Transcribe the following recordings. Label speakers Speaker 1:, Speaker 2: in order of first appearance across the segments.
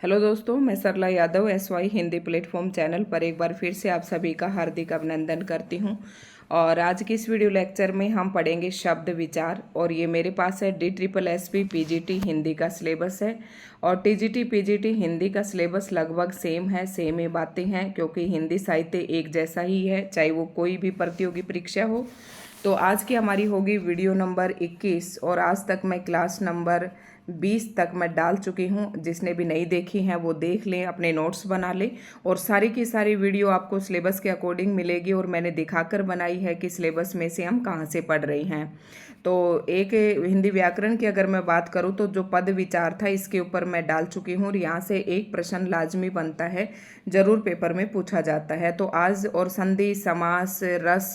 Speaker 1: Hello दोस्तों, मैं Sarla Yadav SY Hindi platform channel पर एक बार फिर से आप सभी का हार्दिक अभिनंदन करती हूं। और आज की इस वीडियो लेक्चर में हम पढ़ेंगे शब्द विचार। और ये मेरे पास है DSSB PGT हिंदी का सिलेबस है। और TGT PGT हिंदी का सिलेबस लगभग सेम है, सेम ही बातें हैं, क्योंकि हिंदी साहित्य एक जैसा ही है, चाहे वो कोई भी प्रतियोगी परीक्षा हो। तो आज की हमारी होगी वीडियो नंबर 21 और आज तक मैं क्लास नंबर 20 तक मैं डाल चुकी हूँ। जिसने भी नहीं देखी हैं वो देख लें, अपने नोट्स बना लें। और सारी की सारी वीडियो आपको सिलेबस के अकॉर्डिंग मिलेगी और मैंने दिखाकर बनाई है कि सिलेबस में से हम कहाँ से पढ़ रहे हैं। तो एक हिंदी व्याकरण की अगर मैं बात करूँ तो जो पद विचार था इसके ऊपर मैं डाल चुकी हूँ और यहाँ से एक प्रश्न लाजमी बनता है, जरूर पेपर में पूछा जाता है। तो आज और संधि, समास, रस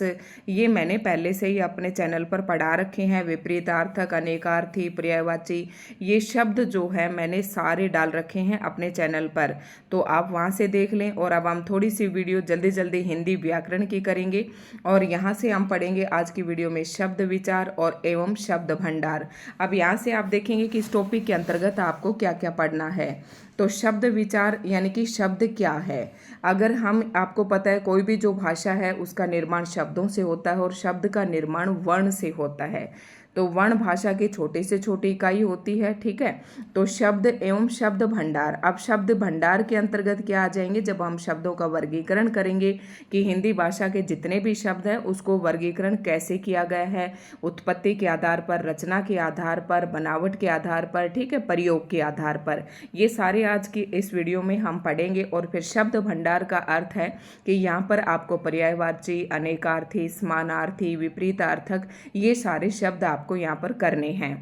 Speaker 1: ये मैंने पहले से ही अपने चैनल पर पढ़ा रखे हैं। विपरीतार्थक, अनेकार्थी, पर्यायवाची ये शब्द जो है मैंने सारे डाल रखे हैं अपने चैनल पर, तो आप वहाँ से देख लें। और अब हम थोड़ी सी वीडियो जल्दी जल्दी हिंदी व्याकरण की करेंगे और यहाँ से हम पढ़ेंगे आज की वीडियो में शब्द विचार और एवं शब्द भंडार। अब यहाँ से आप देखेंगे कि इस टॉपिक के अंतर्गत आपको क्या क्या पढ़ना है। तो शब्द विचार यानी कि शब्द क्या है। अगर हम आपको पता है कोई भी जो भाषा है उसका निर्माण शब्दों से होता है और शब्द का निर्माण वर्ण से होता है। तो वर्ण भाषा की छोटी से छोटी इकाई होती है, ठीक है। तो शब्द एवं शब्द भंडार। अब शब्द भंडार के अंतर्गत क्या आ जाएंगे, जब हम शब्दों का वर्गीकरण करेंगे कि हिंदी भाषा के जितने भी शब्द हैं उसको वर्गीकरण कैसे किया गया है, उत्पत्ति के आधार पर, रचना के आधार पर, बनावट के आधार पर, ठीक है, प्रयोग के आधार पर, ये सारे आज की इस वीडियो में हम पढ़ेंगे। और फिर शब्द भंडार का अर्थ है कि यहाँ पर आपको पर्यायवाची, अनेकार्थी, समानार्थी, विपरीतार्थक ये सारे शब्द आपको यहाँ पर करने हैं।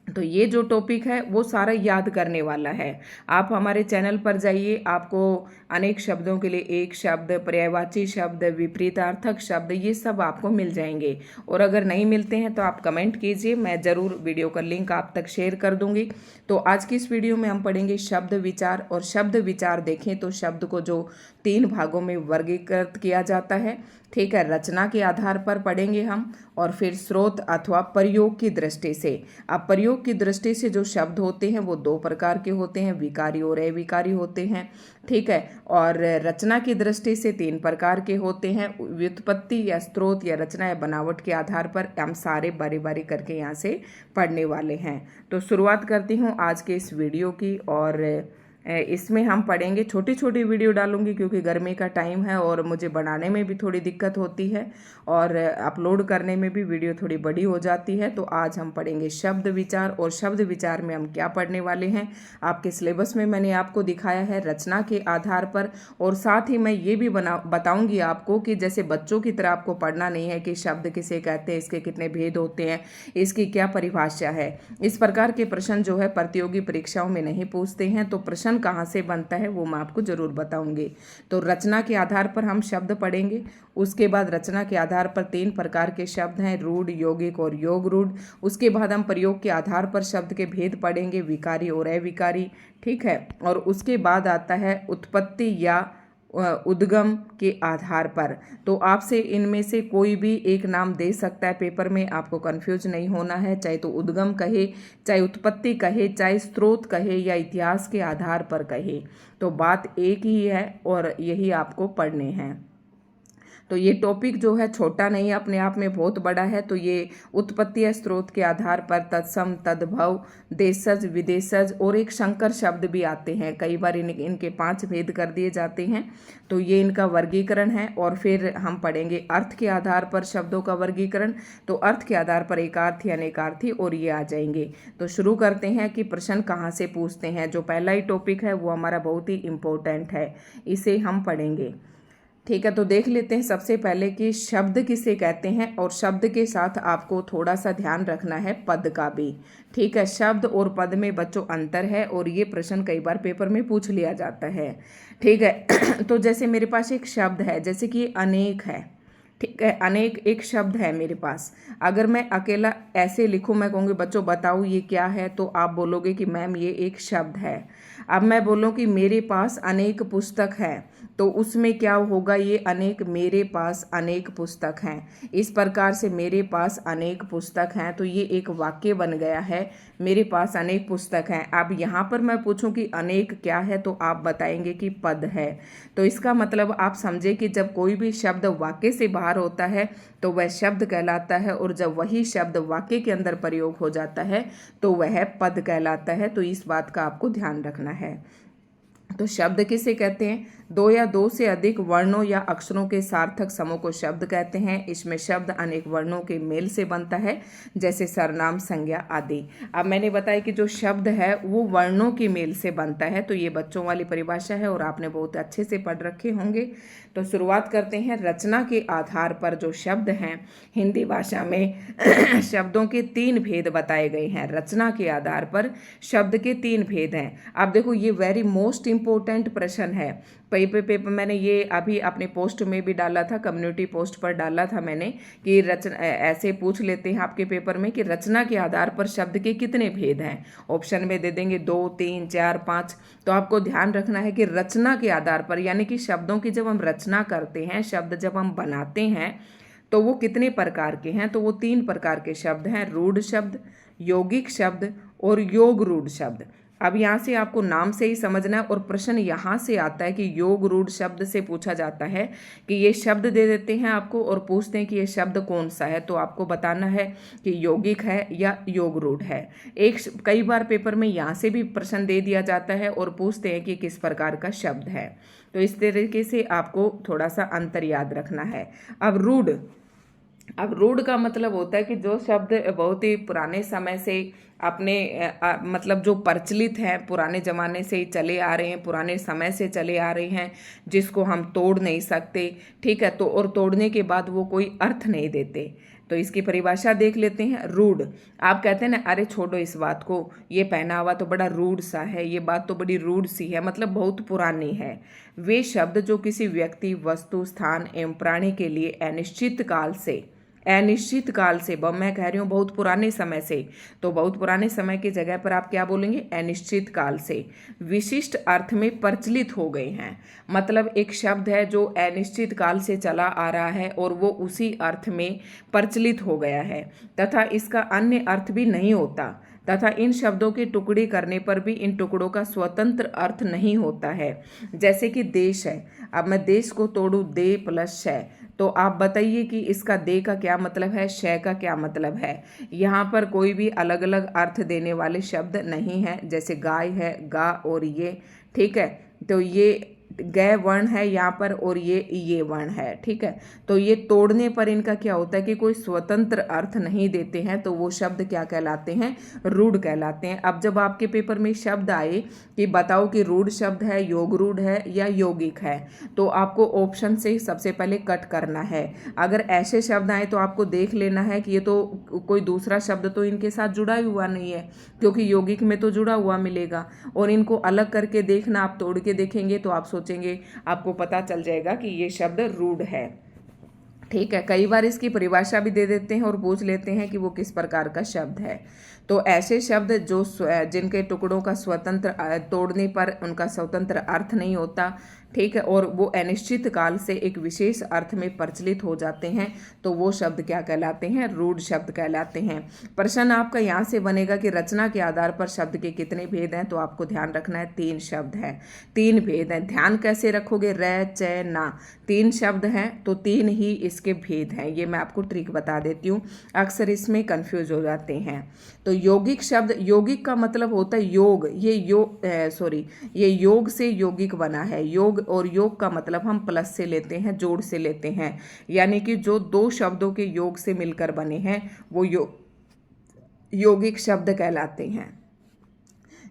Speaker 1: तो ये जो टॉपिक है वो सारा याद करने वाला है। आप हमारे चैनल पर जाइए, आपको अनेक शब्दों के लिए एक शब्द, पर्यायवाची शब्द, विपरीतार्थक शब्द ये सब आपको मिल जाएंगे। और अगर नहीं मिलते हैं तो आप कमेंट कीजिए, मैं ज़रूर वीडियो का लिंक आप तक शेयर कर दूंगी। तो आज की इस वीडियो में हम पढ़ेंगे शब्द विचार। और शब्द विचार देखें तो शब्द को जो 3 भागों में वर्गीकृत किया जाता है, ठीक है। रचना के आधार पर पढ़ेंगे हम और फिर स्रोत अथवा प्रयोग की दृष्टि से। अब प्रयोग की दृष्टि से जो शब्द होते हैं वो 2 प्रकार के होते हैं, विकारी और अविकारी होते हैं, ठीक है। और रचना की दृष्टि से 3 प्रकार के होते हैं, व्युत्पत्ति या स्रोत या रचना या बनावट के आधार पर। हम सारे बारी बारी करके यहाँ से पढ़ने वाले हैं। तो शुरुआत करती हूँ आज के इस वीडियो की। और इसमें हम पढ़ेंगे, छोटी छोटी वीडियो डालूंगी क्योंकि गर्मी का टाइम है और मुझे बनाने में भी थोड़ी दिक्कत होती है और अपलोड करने में भी वीडियो थोड़ी बड़ी हो जाती है। तो आज हम पढ़ेंगे शब्द विचार। और शब्द विचार में हम क्या पढ़ने वाले हैं, आपके सिलेबस में मैंने आपको दिखाया है रचना के आधार पर। और साथ ही मैं ये भी बताऊंगी आपको कि जैसे बच्चों की तरह आपको पढ़ना नहीं है कि शब्द किसे कहते हैं, इसके कितने भेद होते हैं, इसकी क्या परिभाषा है। इस प्रकार के प्रश्न जो है प्रतियोगी परीक्षाओं में नहीं पूछते हैं। तो प्रश्न कहाँ से बनता है वो मैं आपको जरूर बताऊंगी। तो रचना के आधार पर हम शब्द पढ़ेंगे। उसके बाद रचना के आधार पर 3 प्रकार के शब्द हैं, रूढ़, यौगिक और योग रूढ़। उसके बाद हम प्रयोग के आधार पर शब्द के भेद पढ़ेंगे, विकारी और अविकारी, ठीक है। और उसके बाद आता है उत्पत्ति या उद्गम के आधार पर। तो आपसे इनमें से कोई भी एक नाम दे सकता है पेपर में, आपको कंफ्यूज नहीं होना है। चाहे तो उद्गम कहे, चाहे उत्पत्ति कहे, चाहे स्रोत कहे या इतिहास के आधार पर कहे, तो बात एक ही है और यही आपको पढ़ने हैं। तो ये टॉपिक जो है छोटा नहीं है, अपने आप में बहुत बड़ा है। तो ये उत्पत्ति या स्रोत के आधार पर तत्सम, तद्भव, देशज, विदेशज और एक शंकर शब्द भी आते हैं। कई बार इनके 5 भेद कर दिए जाते हैं। तो ये इनका वर्गीकरण है। और फिर हम पढ़ेंगे अर्थ के आधार पर शब्दों का वर्गीकरण। तो अर्थ के आधार पर एकार्थी, अनेकार्थी और ये आ जाएंगे। तो शुरू करते हैं कि प्रश्न कहाँ से पूछते हैं। जो पहला ही टॉपिक है वो हमारा बहुत ही इम्पोर्टेंट है, इसे हम पढ़ेंगे, ठीक है। तो देख लेते हैं सबसे पहले कि शब्द किसे कहते हैं। और शब्द के साथ आपको थोड़ा सा ध्यान रखना है पद का भी, ठीक है। शब्द और पद में बच्चों अंतर है और ये प्रश्न कई बार पेपर में पूछ लिया जाता है, ठीक है। तो जैसे मेरे पास एक शब्द है, जैसे कि अनेक है, ठीक है। अनेक एक शब्द है मेरे पास। अगर मैं अकेला ऐसे लिखूं, मैं कहूँगी बच्चों बताओ ये क्या है, तो आप बोलोगे कि मैम ये एक शब्द है। अब मैं बोलूँ कि मेरे पास अनेक पुस्तक है, तो उसमें क्या होगा, ये अनेक, मेरे पास अनेक पुस्तक हैं। इस प्रकार से मेरे पास अनेक पुस्तक हैं, तो ये एक वाक्य बन गया है, मेरे पास अनेक पुस्तक हैं। अब यहाँ पर मैं पूछूं कि अनेक क्या है, तो आप बताएंगे कि पद है। तो इसका मतलब आप समझे कि जब कोई भी शब्द वाक्य से बाहर होता है तो वह शब्द कहलाता है, और जब वही शब्द वाक्य के अंदर प्रयोग हो जाता है तो वह पद कहलाता है। तो इस बात का आपको ध्यान रखना है। तो शब्द किसे कहते हैं? दो या दो से अधिक वर्णों या अक्षरों के सार्थक समूह को शब्द कहते हैं। इसमें शब्द अनेक वर्णों के मेल से बनता है, जैसे सर्वनाम, संज्ञा आदि। अब मैंने बताया कि जो शब्द है वो वर्णों के मेल से बनता है, तो ये बच्चों वाली परिभाषा है और आपने बहुत अच्छे से पढ़ रखे होंगे। तो शुरुआत करते हैं। रचना के आधार पर जो शब्द हैं, हिंदी भाषा में शब्दों के तीन भेद बताए गए हैं। रचना के आधार पर शब्द के तीन भेद हैं। अब देखो ये वेरी मोस्ट इंपॉर्टेंट प्रश्न है। पेपर मैंने ये अभी अपने पोस्ट में भी डाला था, कम्युनिटी पोस्ट पर डाला था मैंने, कि रचना ऐसे पूछ लेते हैं आपके पेपर में कि रचना के आधार पर शब्द के कितने भेद हैं। ऑप्शन में दे देंगे 2, 3, 4, 5। तो आपको ध्यान रखना है कि रचना के आधार पर, यानी कि शब्दों की जब हम रचना करते हैं, शब्द जब हम बनाते हैं, तो वो कितने प्रकार के हैं? तो वो 3 प्रकार के शब्द हैं, रूढ़ शब्द, यौगिक शब्द और योग रूढ़ शब्द। अब यहाँ से आपको नाम से ही समझना है, और प्रश्न यहाँ से आता है कि योग रूढ़ शब्द से पूछा जाता है कि ये शब्द दे देते हैं आपको और पूछते हैं कि ये शब्द कौन सा है, तो आपको बताना है कि यौगिक है या योग रूढ़ है। कई बार पेपर में यहाँ से भी प्रश्न दे दिया जाता है और पूछते हैं कि किस प्रकार का शब्द है। तो इस तरीके से आपको थोड़ा सा अंतर याद रखना है। अब रूढ़ का मतलब होता है कि जो शब्द बहुत ही पुराने समय से अपने मतलब जो प्रचलित हैं, पुराने ज़माने से ही चले आ रहे हैं, पुराने समय से चले आ रहे हैं, जिसको हम तोड़ नहीं सकते, ठीक है। तो और तोड़ने के बाद वो कोई अर्थ नहीं देते। तो इसकी परिभाषा देख लेते हैं। रूढ़, आप कहते हैं ना, अरे छोड़ो इस बात को, ये पहनावा तो बड़ा रूढ़ सा है, ये बात तो बड़ी रूढ़ सी है, मतलब बहुत पुरानी है। वे शब्द जो किसी व्यक्ति, वस्तु, स्थान एवं प्राणी के लिए अनिश्चित काल से, मैं कह रही हूँ बहुत पुराने समय से, तो बहुत पुराने समय की जगह पर आप क्या बोलेंगे? अनिश्चित काल से विशिष्ट अर्थ में प्रचलित हो गए हैं। मतलब एक शब्द है जो अनिश्चित काल से चला आ रहा है और वो उसी अर्थ में प्रचलित हो गया है, तथा इसका अन्य अर्थ भी नहीं होता, तथा इन शब्दों के टुकड़े करने पर भी इन टुकड़ों का स्वतंत्र अर्थ नहीं होता है। जैसे कि देश है, अब मैं देश को तोड़ूं, दे प्लस शय, तो आप बताइए कि इसका दे का क्या मतलब है, शय का क्या मतलब है। यहाँ पर कोई भी अलग अलग अर्थ देने वाले शब्द नहीं है। जैसे गाय है, गा और ये, ठीक है। तो ये गय वर्ण है यहाँ पर और ये वर्ण है, ठीक है। तो ये तोड़ने पर इनका क्या होता है कि कोई स्वतंत्र अर्थ नहीं देते हैं, तो वो शब्द क्या कहलाते हैं? रूढ़ कहलाते हैं। अब जब आपके पेपर में शब्द आए कि बताओ कि रूढ़ शब्द है, योग रूढ़ है या यौगिक है, तो आपको ऑप्शन से सबसे पहले कट करना है। अगर ऐसे शब्द आए तो आपको देख लेना है कि ये तो कोई दूसरा शब्द तो इनके साथ जुड़ा ही हुआ नहीं है, क्योंकि यौगिक में तो जुड़ा हुआ मिलेगा, और इनको अलग करके देखना, आप तोड़ के देखेंगे तो आप सोचेंगे, आपको पता चल जाएगा कि ये शब्द रूढ़ है, ठीक है। कई बार इसकी परिभाषा भी दे देते हैं और पूछ लेते हैं कि वो किस प्रकार का शब्द है। तो ऐसे शब्द जो जिनके टुकड़ों का स्वतंत्र तोड़ने पर उनका स्वतंत्र अर्थ नहीं होता, ठीक है, और वो अनिश्चित काल से एक विशेष अर्थ में प्रचलित हो जाते हैं, तो वो शब्द क्या कहलाते हैं? रूढ़ शब्द कहलाते हैं। प्रश्न आपका यहाँ से बनेगा कि रचना के आधार पर शब्द के कितने भेद हैं, तो आपको ध्यान रखना है 3 शब्द हैं, 3 भेद हैं। ध्यान कैसे रखोगे? र, च, ना, 3 शब्द हैं तो 3 ही इसके भेद हैं। ये मैं आपको ट्रिक बता देती हूँ, अक्सर इसमें कंफ्यूज हो जाते हैं। तो यौगिक शब्द, यौगिक का मतलब होता है योग, ये योग से यौगिक बना है। योग और योग का मतलब हम प्लस से लेते हैं, जोड़ से लेते हैं, यानी कि जो 2 शब्दों के योग से मिलकर बने हैं वो यौगिक शब्द कहलाते हैं।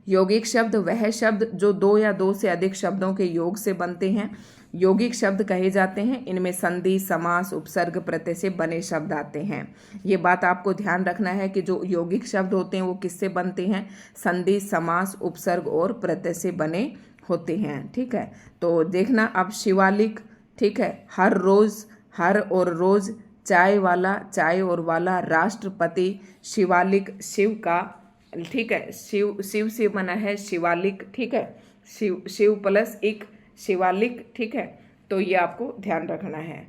Speaker 1: यौगिक शब्द वह शब्द जो 2 या 2 से अधिक शब्दों के योग से बनते हैं, यौगिक शब्द कहे जाते हैं। इनमें संधि, समास, उपसर्ग, प्रत्यय से बने शब्द आते हैं। ये बात आपको ध्यान रखना है कि जो यौगिक शब्द होते हैं वो किससे बनते हैं? संधि, समास, उपसर्ग और प्रत्यय से बने होते हैं, ठीक है। तो देखना, अब शिवालिक, ठीक है, हर रोज, हर और रोज, चाय वाला, चाय और वाला, राष्ट्रपति, शिवालिक, शिव का, ठीक है, शिव शिव से बना है शिवालिक, ठीक है, शिव शिव प्लस एक शिवालिक, ठीक है। तो ये आपको ध्यान रखना है।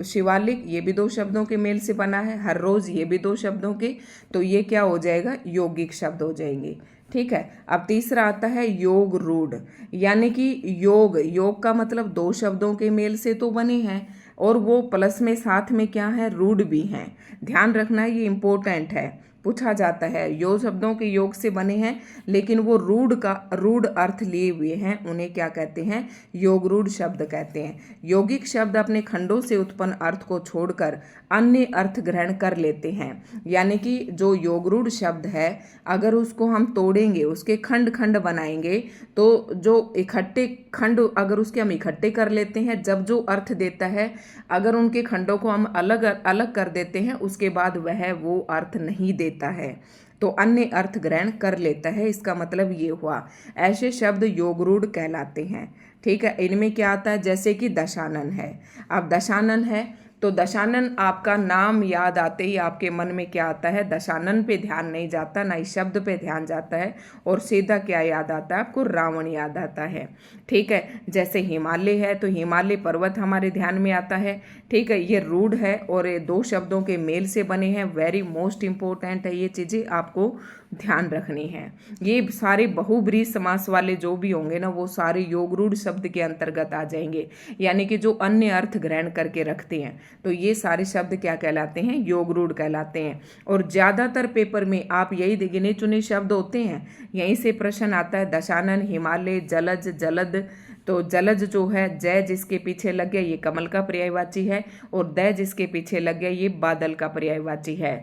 Speaker 1: शिवालिक ये भी दो शब्दों के मेल से बना है, हर रोज ये भी दो शब्दों के, तो ये क्या हो जाएगा, यौगिक शब्द हो जाएंगे, ठीक है। अब तीसरा आता है योग रूढ़, यानी कि योग, योग का मतलब दो शब्दों के मेल से तो बने हैं और वो प्लस में साथ में क्या है, रूढ़ भी हैं। ध्यान रखना है, ये इंपॉर्टेंट है, पूछा जाता है। योग शब्दों के योग से बने हैं लेकिन वो रूढ़ अर्थ लिए हुए हैं, उन्हें क्या कहते हैं, योग रूढ़ शब्द कहते हैं। यौगिक शब्द अपने खंडों से उत्पन्न अर्थ को छोड़कर अन्य अर्थ ग्रहण कर लेते हैं, यानी कि जो योग रूढ़ शब्द है अगर उसको हम तोड़ेंगे, उसके खंड खंड बनाएंगे, तो जो इकट्ठे खंड अगर उसके हम इकट्ठे कर लेते हैं, जब जो अर्थ देता है अगर उनके खंडों को हम अलग अलग कर देते हैं उसके बाद वह वो अर्थ नहीं देता है, तो अन्य अर्थ ग्रहण कर लेता है, इसका मतलब ये हुआ। ऐसे शब्द योगरूढ़ कहलाते हैं, ठीक है। इनमें क्या आता है, जैसे कि दशानन है। अब दशानन है तो दशानन आपका नाम याद आते ही आपके मन में क्या आता है, दशानन पे ध्यान नहीं जाता, ना ही शब्द पे ध्यान जाता है, और सीधा क्या याद आता है आपको, रावण याद आता है, ठीक है। जैसे हिमालय है तो हिमालय पर्वत हमारे ध्यान में आता है, ठीक है। ये रूढ़ है और ये दो शब्दों के मेल से बने हैं, वेरी मोस्ट इंपॉर्टेंट है, ये चीज़ें आपको ध्यान रखनी है। ये सारे बहुब्रीहि समास वाले जो भी होंगे ना वो सारे योगरूढ़ शब्द के अंतर्गत आ जाएंगे, यानी कि जो अन्य अर्थ ग्रहण करके रखते हैं, तो ये सारे शब्द क्या कहलाते हैं, योगरूढ़ कहलाते हैं। और ज़्यादातर पेपर में आप यही गिने चुने शब्द होते हैं, यहीं से प्रश्न आता है, दशानन, हिमालय, जलज, जलद। तो जलज जो है, जय जिसके पीछे लग गया ये कमल का पर्यायवाची है, और दय जिसके पीछे लग गया ये बादल का पर्यायवाची है।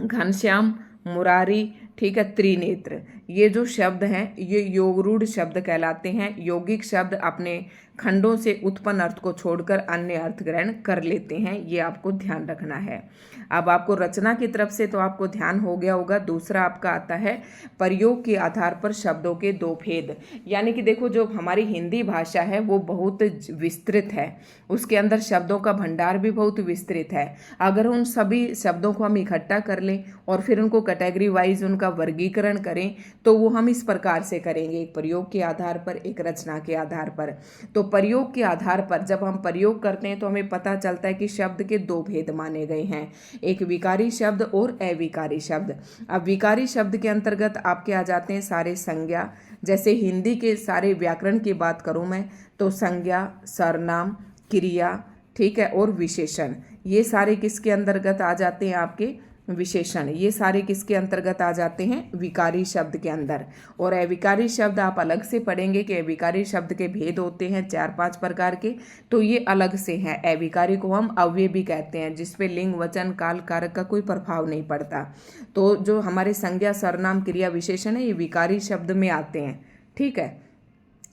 Speaker 1: घनश्याम, मुरारी, ठीक है, त्रिनेत्र, ये जो शब्द हैं ये योगरूढ़ शब्द कहलाते हैं। यौगिक शब्द अपने खंडों से उत्पन्न अर्थ को छोड़कर अन्य अर्थ ग्रहण कर लेते हैं, ये आपको ध्यान रखना है। अब आपको रचना की तरफ से तो आपको ध्यान हो गया होगा। दूसरा आपका आता है प्रयोग के आधार पर शब्दों के दो भेद, यानी कि देखो जो हमारी हिंदी भाषा है वो बहुत विस्तृत है, उसके अंदर शब्दों का भंडार भी बहुत विस्तृत है। अगर उन सभी शब्दों को हम इकट्ठा कर लें और फिर उनको कैटेगरी वाइज उनका वर्गीकरण करें तो वो हम इस प्रकार से करेंगे, एक प्रयोग के आधार पर, एक रचना के आधार पर। तो प्रयोग के आधार पर जब हम प्रयोग करते हैं तो हमें पता चलता है कि शब्द के दो भेद माने गए हैं, एक विकारी शब्द और अविकारी शब्द। अब विकारी शब्द के अंतर्गत आपके आ जाते हैं सारे संज्ञा, जैसे हिंदी के सारे व्याकरण की बात करूं मैं तो संज्ञा, सर्वनाम, क्रिया, ठीक है, और विशेषण, ये सारे किसके अंतर्गत आ जाते हैं, आपके विशेषण, ये सारे किसके अंतर्गत आ जाते हैं, विकारी शब्द के अंदर। और अविकारी शब्द आप अलग से पढ़ेंगे कि अविकारी शब्द के भेद होते हैं 4-5 प्रकार के, तो ये अलग से हैं। अविकारी को हम अव्यय भी कहते हैं, जिसपे लिंग, वचन, काल, कारक का कोई प्रभाव नहीं पड़ता। तो जो हमारे संज्ञा, सर्वनाम, क्रिया, विशेषण है ये विकारी शब्द में आते हैं, ठीक है।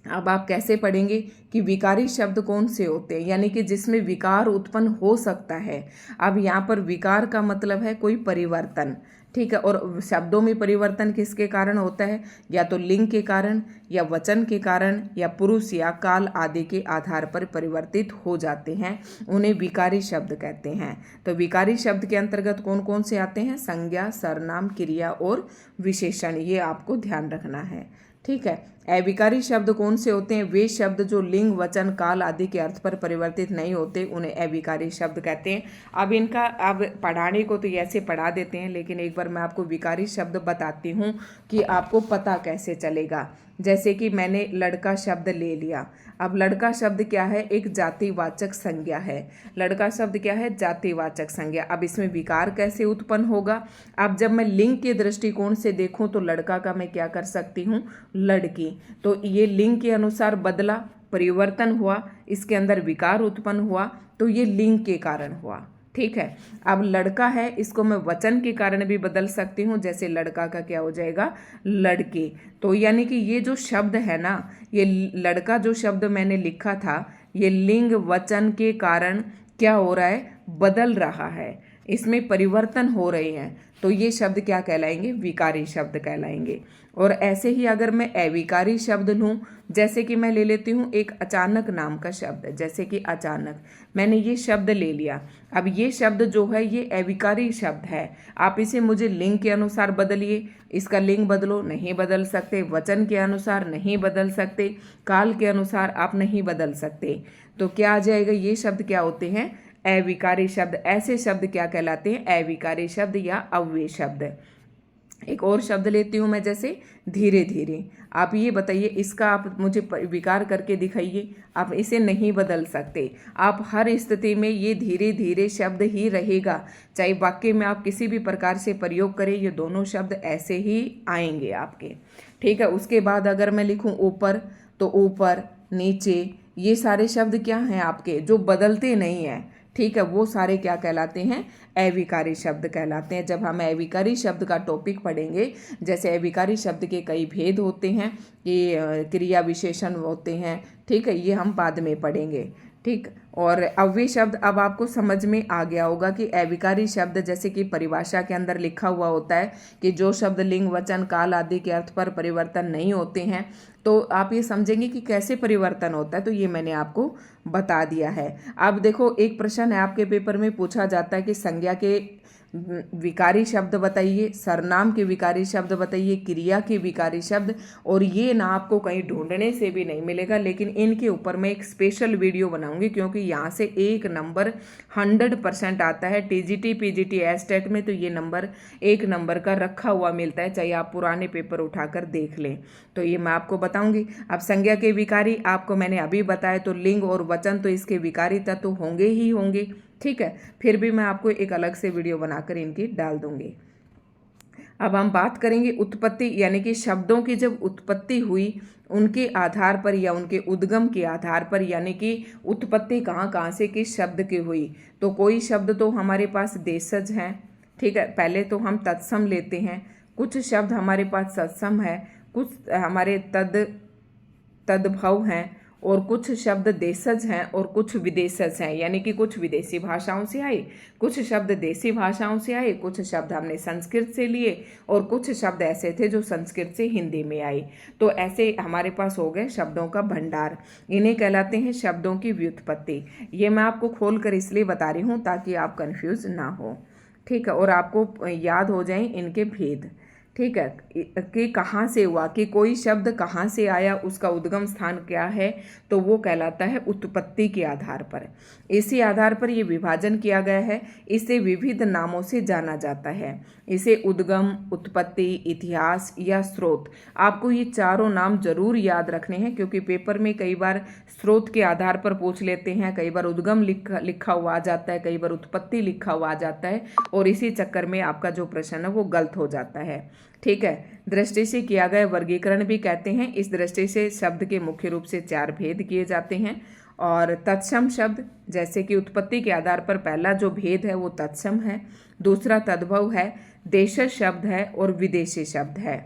Speaker 1: अब आप कैसे पढ़ेंगे कि विकारी शब्द कौन से होते हैं, यानी कि जिसमें विकार उत्पन्न हो सकता है। अब यहाँ पर विकार का मतलब है कोई परिवर्तन, ठीक है। और शब्दों में परिवर्तन किसके कारण होता है, या तो लिंग के कारण, या वचन के कारण, या पुरुष या काल आदि के आधार पर परिवर्तित हो जाते हैं, उन्हें विकारी शब्द कहते हैं। तो विकारी शब्द के अंतर्गत कौन कौन से आते हैं, संज्ञा, सर्वनाम, क्रिया और विशेषण, ये आपको ध्यान रखना है, ठीक है। अविकारी शब्द कौन से होते हैं, वे शब्द जो लिंग, वचन, काल आदि के अर्थ पर परिवर्तित नहीं होते, उन्हें अविकारी शब्द कहते हैं। अब इनका अब पढ़ाने को तो ऐसे पढ़ा देते हैं, लेकिन एक बार मैं आपको विकारी शब्द बताती हूँ कि आपको पता कैसे चलेगा। जैसे कि मैंने लड़का शब्द ले लिया। अब लड़का शब्द क्या है, एक जातिवाचक संज्ञा है। लड़का शब्द क्या है, जातिवाचक संज्ञा। अब इसमें विकार कैसे उत्पन्न होगा, अब जब मैं लिंग के दृष्टिकोण से देखूं तो लड़का का मैं क्या कर सकती हूँ, लड़की, तो ये लिंग के अनुसार बदला, परिवर्तन हुआ, इसके अंदर विकार उत्पन्न हुआ, तो ये लिंग के कारण हुआ, ठीक है। अब लड़का है, इसको मैं वचन के कारण भी बदल सकती हूँ, जैसे लड़का का क्या हो जाएगा, लड़के। तो यानी कि ये जो शब्द है ना, ये लड़का जो शब्द मैंने लिखा था, ये लिंग वचन के कारण क्या हो रहा है, बदल रहा है, इसमें परिवर्तन हो रहे हैं, तो ये शब्द क्या कहलाएंगे? विकारी शब्द कहलाएंगे। और ऐसे ही अगर मैं अविकारी शब्द लूँ, जैसे कि मैं ले लेती हूँ एक अचानक नाम का शब्द, जैसे कि अचानक मैंने ये शब्द ले लिया। अब ये शब्द जो है ये अविकारी शब्द है। आप इसे मुझे लिंग के अनुसार बदलिए, इसका लिंग बदलो, नहीं बदल सकते। वचन के अनुसार नहीं बदल सकते, काल के अनुसार आप नहीं बदल सकते। तो क्या आ जाएगा? ये शब्द क्या होते हैं? अविकारी शब्द। ऐसे शब्द क्या कहलाते हैं? अविकारी शब्द या अव्यय शब्द। एक और शब्द लेती हूँ मैं, जैसे धीरे धीरे। आप ये बताइए, इसका आप मुझे विकार करके दिखाइए। आप इसे नहीं बदल सकते। आप हर स्थिति में ये धीरे धीरे शब्द ही रहेगा, चाहे वाक्य में आप किसी भी प्रकार से प्रयोग करें, ये दोनों शब्द ऐसे ही आएंगे आपके। ठीक है। उसके बाद अगर मैं लिखूँ ऊपर, तो ऊपर, नीचे, ये सारे शब्द क्या हैं आपके? जो बदलते नहीं हैं। ठीक है, वो सारे क्या कहलाते हैं? अविकारी शब्द कहलाते हैं। जब हम अविकारी शब्द का टॉपिक पढ़ेंगे, जैसे अविकारी शब्द के कई भेद होते हैं, ये क्रिया विशेषण होते हैं, ठीक है, ये हम बाद में पढ़ेंगे। ठीक। और अव्यय शब्द अब आपको समझ में आ गया होगा कि अविकारी शब्द जैसे कि परिभाषा के अंदर लिखा हुआ होता है कि जो शब्द लिंग, वचन, काल आदि के अर्थ पर परिवर्तन नहीं होते हैं, तो आप ये समझेंगे कि कैसे परिवर्तन होता है। तो ये मैंने आपको बता दिया है। अब देखो, एक प्रश्न है आपके पेपर में पूछा जाता है कि संज्ञा के विकारी शब्द बताइए, सर्वनाम के विकारी शब्द बताइए, क्रिया के विकारी शब्द। और ये ना आपको कहीं ढूंढने से भी नहीं मिलेगा, लेकिन इनके ऊपर मैं एक स्पेशल वीडियो बनाऊंगी, क्योंकि यहाँ से एक नंबर 100% आता है। टीजीटी, पीजीटी, एस्टेट में तो ये नंबर 1 नंबर का रखा हुआ मिलता है, चाहे आप पुराने पेपर उठाकर देख लें। तो ये मैं आपको बताऊंगी। अब संज्ञा के विकारी आपको मैंने अभी बताया, तो लिंग और वचन तो इसके विकारी तत्व होंगे ही होंगे। ठीक है, फिर भी मैं आपको एक अलग से वीडियो बनाकर इनकी डाल दूंगी। अब हम बात करेंगे उत्पत्ति, यानी कि शब्दों की जब उत्पत्ति हुई, उनके आधार पर या उनके उद्गम के आधार पर, यानी कि उत्पत्ति कहाँ कहाँ से किस शब्द की हुई। तो कोई शब्द तो हमारे पास देशज हैं। ठीक है, पहले तो हम तत्सम लेते हैं। कुछ शब्द हमारे पास सत्सम है, कुछ हमारे तद्भव हैं, और कुछ शब्द देशज हैं और कुछ विदेशज हैं, यानी कि कुछ विदेशी भाषाओं से आए, कुछ शब्द देसी भाषाओं से आए, कुछ शब्द हमने संस्कृत से लिए, और कुछ शब्द ऐसे थे जो संस्कृत से हिंदी में आए। तो ऐसे हमारे पास हो गए शब्दों का भंडार। इन्हें कहलाते हैं शब्दों की व्युत्पत्ति। ये मैं आपको खोलकर इसलिए बता रही हूँ ताकि आप कंफ्यूज ना हो। ठीक है, और आपको याद हो जाए इनके भेद। ठीक है, कि कहाँ से हुआ, कि कोई शब्द कहाँ से आया, उसका उद्गम स्थान क्या है, तो वो कहलाता है उत्पत्ति के आधार पर। इसी आधार पर ये विभाजन किया गया है। इसे विविध नामों से जाना जाता है। इसे उद्गम, उत्पत्ति, इतिहास या स्रोत। आपको ये चारों नाम जरूर याद रखने हैं, क्योंकि पेपर में कई बार स्रोत के आधार पर पूछ लेते हैं, कई बार उद्गम लिखा हुआ आ जाता है, कई बार उत्पत्ति लिखा हुआ आ जाता है, और इसी चक्कर में आपका जो प्रश्न है वो गलत हो जाता है। ठीक है, दृष्टि से किया गया वर्गीकरण भी कहते हैं। इस दृष्टि से शब्द के मुख्य रूप से 4 भेद किए जाते हैं। और तत्सम शब्द, जैसे कि उत्पत्ति के आधार पर पहला जो भेद है वो तत्सम है, दूसरा तद्भव है, देशज शब्द है, और विदेशी शब्द है।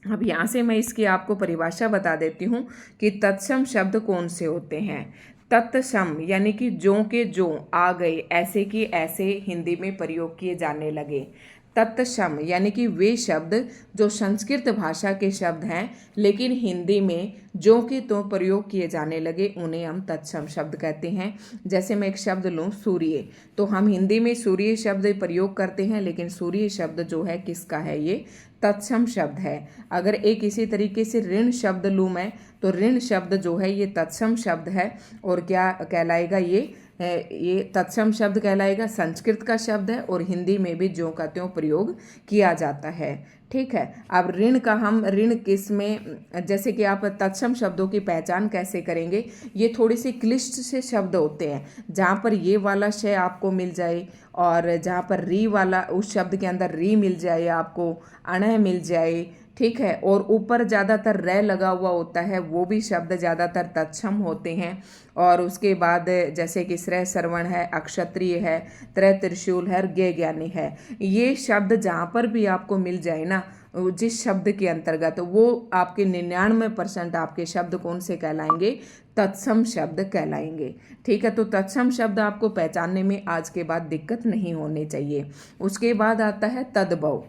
Speaker 1: अब यहाँ से मैं इसकी आपको परिभाषा बता देती हूँ कि तत्सम शब्द कौन से होते हैं। तत्सम यानी कि जो के जो आ गए, ऐसे कि ऐसे हिंदी में प्रयोग किए जाने लगे। तत्सम यानी कि वे शब्द जो संस्कृत भाषा के शब्द हैं, लेकिन हिंदी में जो के तो प्रयोग किए जाने लगे, उन्हें हम तत्सम शब्द कहते हैं। जैसे मैं एक शब्द लूँ सूर्य, तो हम हिंदी में सूर्य शब्द प्रयोग करते हैं, लेकिन सूर्य शब्द जो है किसका है? ये तत्सम शब्द है। अगर एक इसी तरीके से ऋण शब्द लूँ मैं, तो ऋण शब्द जो है ये तत्सम शब्द है, और क्या कहलाएगा? ये तत्सम शब्द कहलाएगा। संस्कृत का शब्द है और हिंदी में भी ज्यों का त्यों प्रयोग किया जाता है। ठीक है, अब ऋण का हम ऋण किस में, जैसे कि आप तत्सम शब्दों की पहचान कैसे करेंगे? ये थोड़े से क्लिष्ट से शब्द होते हैं, जहाँ पर ये वाला शय आपको मिल जाए, और जहाँ पर री वाला, उस शब्द के अंदर री मिल जाए आपको, अणह मिल जाए। ठीक है, और ऊपर ज़्यादातर रै लगा हुआ होता है, वो भी शब्द ज़्यादातर तत्सम होते हैं। और उसके बाद जैसे कि श्रेय श्रवण है, अक्षत्रिय है, त्रय त्रिशूल है, ज्ञ ज्ञानी है, ये शब्द जहाँ पर भी आपको मिल जाए ना, जिस शब्द के अंतर्गत, वो आपके 99% आपके शब्द कौन से कहलाएंगे, तत्सम शब्द कहलाएंगे। ठीक है, तो तत्सम शब्द आपको पहचानने में आज के बाद दिक्कत नहीं होनी चाहिए। उसके बाद आता है तद्भव।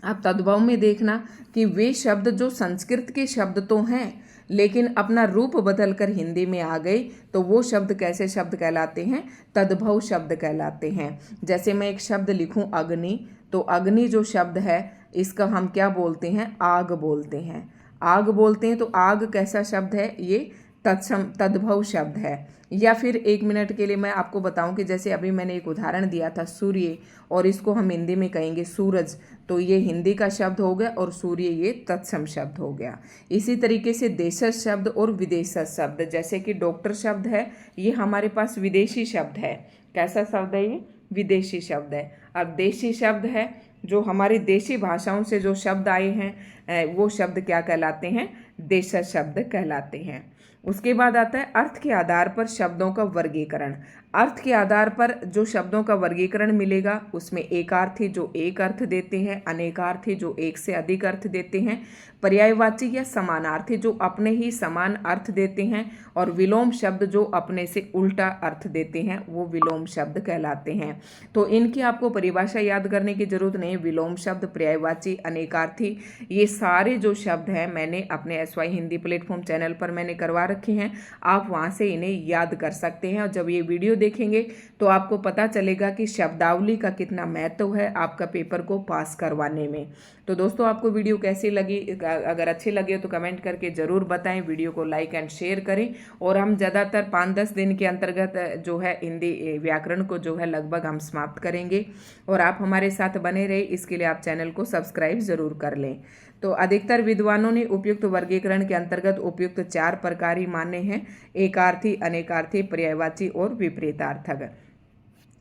Speaker 1: आप तद्भव में देखना कि वे शब्द जो संस्कृत के शब्द तो हैं लेकिन अपना रूप बदलकर हिंदी में आ गए, तो वो शब्द कैसे शब्द कहलाते हैं, तद्भव शब्द कहलाते हैं। जैसे मैं एक शब्द लिखूं अग्नि, तो अग्नि जो शब्द है इसका हम क्या बोलते हैं, आग बोलते हैं। आग बोलते हैं, तो आग कैसा शब्द है, ये तद्भव शब्द है। या फिर 1 मिनट के लिए मैं आपको बताऊं कि जैसे अभी मैंने एक उदाहरण दिया था सूर्य, और इसको हम हिंदी में कहेंगे सूरज, तो ये हिंदी का शब्द हो गया और सूर्य ये तत्सम शब्द हो गया। इसी तरीके से देशज शब्द और विदेशज शब्द, जैसे कि डॉक्टर शब्द है, ये हमारे पास विदेशी शब्द है। कैसा शब्द है ये, विदेशी शब्द है। अब देशी शब्द है, जो हमारी देशी भाषाओं से जो शब्द आए हैं वो शब्द क्या कहलाते हैं, देशज शब्द कहलाते हैं। उसके बाद आता है अर्थ के आधार पर शब्दों का वर्गीकरण। अर्थ के आधार पर जो शब्दों का वर्गीकरण मिलेगा उसमें एकार्थी जो एक अर्थ देते हैं, अनेकार्थी जो एक से अधिक अर्थ देते हैं, पर्यायवाची या समानार्थी जो अपने ही समान अर्थ देते हैं, और विलोम शब्द जो अपने से उल्टा अर्थ देते हैं, वो विलोम शब्द कहलाते हैं। तो इनकी आपको परिभाषा याद करने की जरूरत नहीं। विलोम शब्द, पर्यायवाची, अनेकार्थी, ये सारे जो शब्द हैं मैंने अपने SY हिंदी प्लेटफॉर्म चैनल पर मैंने करवा रखे हैं। आप वहाँ से इन्हें याद कर सकते हैं, और जब ये वीडियो देखेंगे तो आपको पता चलेगा कि शब्दावली का कितना महत्व है आपका पेपर को पास करवाने में। तो दोस्तों, आपको वीडियो कैसी लगी, अगर अच्छी लगे तो कमेंट करके ज़रूर बताएं, वीडियो को लाइक एंड शेयर करें। और हम ज़्यादातर 5-10 दिन के अंतर्गत जो है हिंदी व्याकरण को जो है लगभग हम समाप्त करेंगे, और आप हमारे साथ बने रहे, इसके लिए आप चैनल को सब्सक्राइब ज़रूर कर लें। तो अधिकतर विद्वानों ने उपयुक्त वर्गीकरण के अंतर्गत उपयुक्त 4 प्रकार ही माने हैं, एकार्थी, अनेकार्थी, पर्यायवाची और विपरीतार्थक।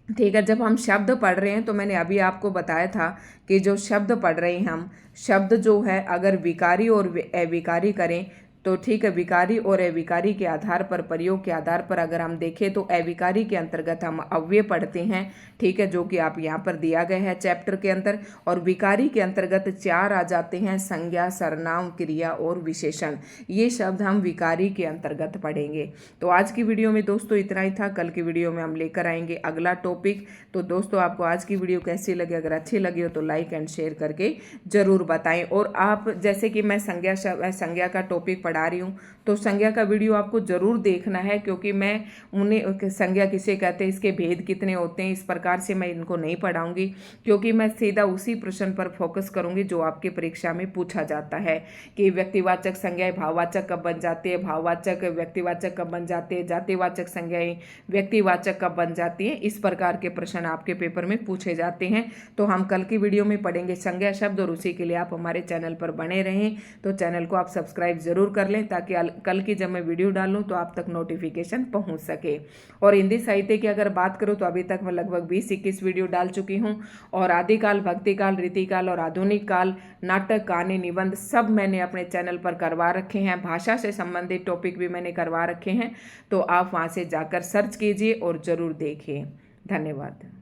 Speaker 1: ठीक है, जब हम शब्द पढ़ रहे हैं तो मैंने अभी आपको बताया था कि जो शब्द पढ़ रहे हैं हम, शब्द जो है अगर विकारी और अविकारी करें तो ठीक है, विकारी और अविकारी के आधार पर, प्रयोग के आधार पर अगर हम देखें तो अविकारी के अंतर्गत हम अव्यय पढ़ते हैं। ठीक है, जो कि आप यहाँ पर दिया गया है चैप्टर के अंदर। और विकारी के अंतर्गत 4 आ जाते हैं, संज्ञा, सर्वनाम, क्रिया और विशेषण। ये शब्द हम विकारी के अंतर्गत पढ़ेंगे। तो आज की वीडियो में दोस्तों इतना ही था। कल की वीडियो में हम लेकर आएंगे अगला टॉपिक। तो दोस्तों, आपको आज की वीडियो कैसी लगी, अगर अच्छी लगी हो तो लाइक एंड शेयर करके जरूर बताएं। और आप जैसे कि मैं संज्ञा का टॉपिक पढ़ा रही हूँ, तो संज्ञा का वीडियो आपको जरूर देखना है, क्योंकि मैं उन्हें संज्ञा किसे कहते हैं, इसके भेद कितने होते हैं, इस प्रकार से मैं इनको नहीं पढ़ाऊंगी, क्योंकि मैं सीधा उसी प्रश्न पर फोकस करूंगी जो आपके परीक्षा में पूछा जाता है कि व्यक्तिवाचक संज्ञाएं भाववाचक कब बन जाते हैं, भाववाचक व्यक्तिवाचक कब बन जाते हैं, जातिवाचक संज्ञाएं व्यक्तिवाचक कब बन जाती हैं। इस प्रकार के प्रश्न आपके पेपर में पूछे जाते हैं। तो हम कल की वीडियो में पढ़ेंगे संज्ञा शब्द, और उसी के लिए आप हमारे चैनल पर बने रहें। तो चैनल को आप सब्सक्राइब जरूर कर लें, ताकि कल की जब मैं वीडियो डालूं तो आप तक नोटिफिकेशन पहुंच सके। और हिंदी साहित्य की अगर बात करूं तो अभी तक मैं लगभग 20-21 वीडियो डाल चुकी हूं, और आदिकाल, भक्तिकाल, रीतिकाल और आधुनिक काल, नाटक, कहानी, निबंध सब मैंने अपने चैनल पर करवा रखे हैं। भाषा से संबंधित टॉपिक भी मैंने करवा रखे हैं, तो आप वहां से जाकर सर्च कीजिए और जरूर देखिए। धन्यवाद।